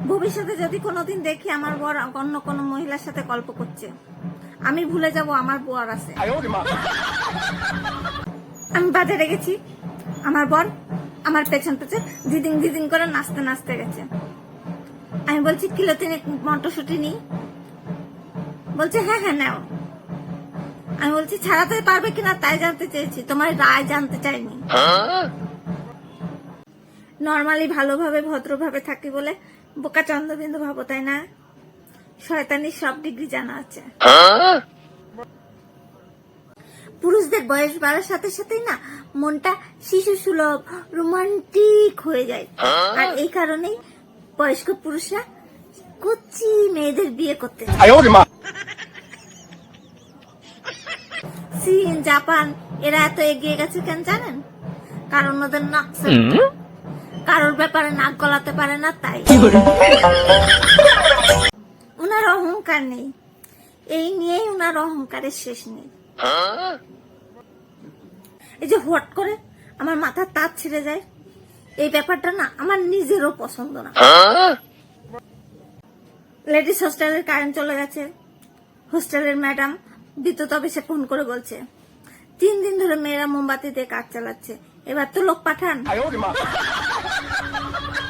ভবিষ্যতে যদি কোনোদিন দেখি আমার বর অন্য কোনো মহিলার সাথে গল্প করছে, আমি ভুলে যাব আমার বর আছে। আমি বাজারে গেছি, আমার বর আমার পেছন পেছন দিদিং দিদিং করে নাচতে নাচতে গেছে। আমি বলছি কিলো 3 মটরশুঁটি নিই, বলছে হ্যাঁ হ্যাঁ নাও। আমি বলছি ছাড়াতে পারবে কিনা তাই জানতে চেয়েছি, তোমার রায় জানতে চাইনি। নর্মালি ভালোভাবে ভদ্রভাবে থাকি বলে বোকা চন্দ্রবিন্দু ভাবো, তাই না? শয়তানির সব ডিগ্রি জানা আছে। পুরুষদের বয়স বাড়ার সাথে সাথেই না মনটা শিশু সুলভ রোমান্টিক হয়ে যায়, আর এই কারণেই বয়স্ক পুরুষরা কচি মেয়েদের বিয়ে করতে চায়। চীন, জাপান এরা এত এগিয়ে গেছে কেন জানেন? কারণ ওদের নাক কারোর ব্যাপারে নাক গলাতে পারে না, তাই। উনার অহংকার নেই, এই নিয়েই উনার অহংকারের শেষ নেই। এই যে হট করে আমার মাথার তাপ ছিঁড়ে যায়, এই ব্যাপারটা না আমার নিজেরও পছন্দ না। লেডিস হোস্টেলের কারেন্ট চলে গেছে, হোস্টেলের ম্যাডাম বিদ্যুৎ অফিসে ফোন করে বলছে 3 দিন ধরে মেয়েরা মোমবাতি দিয়ে কাজ চালাচ্ছে, এবার তো লোক পাঠান।